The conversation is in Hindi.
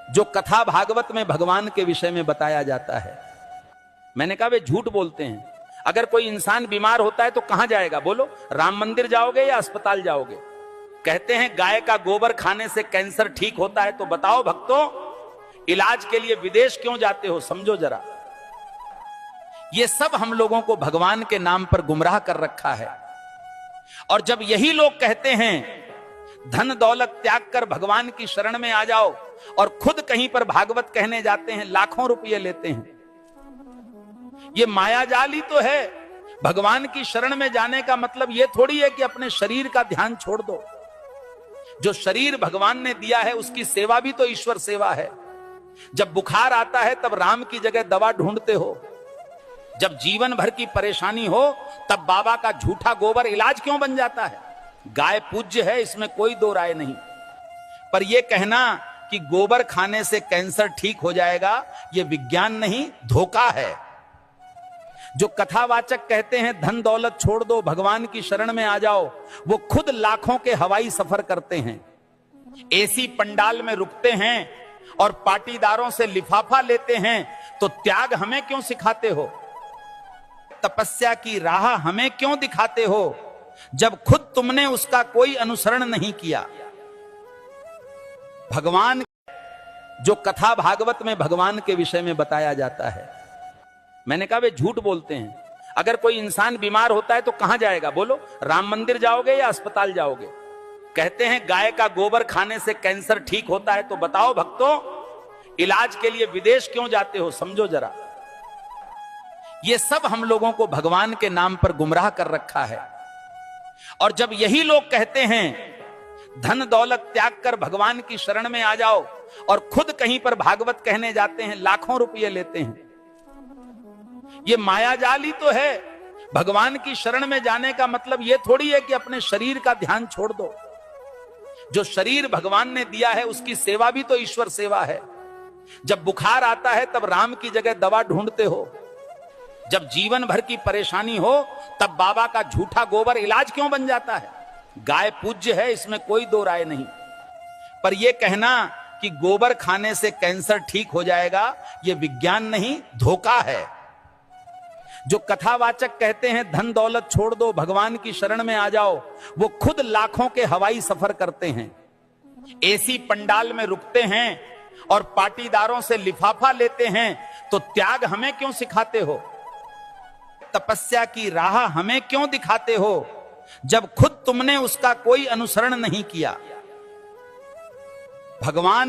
जो कथा भागवत में भगवान के विषय में बताया जाता है। मैंने कहा वे झूठ बोलते हैं। अगर कोई इंसान बीमार होता है तो कहां जाएगा? बोलो, राम मंदिर जाओगे या अस्पताल जाओगे? कहते हैं गाय का गोबर खाने से कैंसर ठीक होता है, तो बताओ भक्तों, इलाज के लिए विदेश क्यों जाते हो? समझो जरा। ये सब हम लोगों को भगवान के नाम पर गुमराह कर रखा है। और जब यही लोग कहते हैं धन दौलत त्याग कर भगवान की शरण में आ जाओ, और खुद कहीं पर भागवत कहने जाते हैं, लाखों रुपये लेते हैं। ये मायाजाल ही तो है। भगवान की शरण में जाने का मतलब यह थोड़ी है कि अपने शरीर का ध्यान छोड़ दो। जो शरीर भगवान ने दिया है उसकी सेवा भी तो ईश्वर सेवा है। जब बुखार आता है तब राम की जगह दवा ढूंढते हो। जब जीवन भर की परेशानी हो तब बाबा का झूठा गोबर इलाज क्यों बन जाता है? गाय पूज्य है, इसमें कोई दो राय नहीं। पर यह कहना कि गोबर खाने से कैंसर ठीक हो जाएगा, यह विज्ञान नहीं, धोखा है। जो कथावाचक कहते हैं धन दौलत छोड़ दो, भगवान की शरण में आ जाओ, वो खुद लाखों के हवाई सफर करते हैं, एसी पंडाल में रुकते हैं और पाटीदारों से लिफाफा लेते हैं। तो त्याग हमें क्यों सिखाते हो? तपस्या की राह हमें क्यों दिखाते हो, जब खुद तुमने उसका कोई अनुसरण नहीं किया? भगवान, जो कथा भागवत में भगवान के विषय में बताया जाता है। मैंने कहा वे झूठ बोलते हैं। अगर कोई इंसान बीमार होता है तो कहां जाएगा? बोलो, राम मंदिर जाओगे या अस्पताल जाओगे? कहते हैं गाय का गोबर खाने से कैंसर ठीक होता है, तो बताओ भक्तों, इलाज के लिए विदेश क्यों जाते हो? समझो जरा। ये सब हम लोगों को भगवान के नाम पर गुमराह कर रखा है। और जब यही लोग कहते हैं धन दौलत त्याग कर भगवान की शरण में आ जाओ, और खुद कहीं पर भागवत कहने जाते हैं, लाखों रुपये लेते हैं। ये मायाजाल ही तो है। भगवान की शरण में जाने का मतलब यह थोड़ी है कि अपने शरीर का ध्यान छोड़ दो। जो शरीर भगवान ने दिया है उसकी सेवा भी तो ईश्वर सेवा है। जब बुखार आता है तब राम की जगह दवा ढूंढते हो। जब जीवन भर की परेशानी हो तब बाबा का झूठा गोबर इलाज क्यों बन जाता है? गाय पूज्य है, इसमें कोई दो राय नहीं। पर यह कहना कि गोबर खाने से कैंसर ठीक हो जाएगा, यह विज्ञान नहीं, धोखा है। जो कथावाचक कहते हैं धन दौलत छोड़ दो, भगवान की शरण में आ जाओ, वो खुद लाखों के हवाई सफर करते हैं, एसी पंडाल में रुकते हैं और पाटीदारों से लिफाफा लेते हैं। तो त्याग हमें क्यों सिखाते हो? तपस्या की राह हमें क्यों दिखाते हो, जब खुद तुमने उसका कोई अनुसरण नहीं किया? भगवान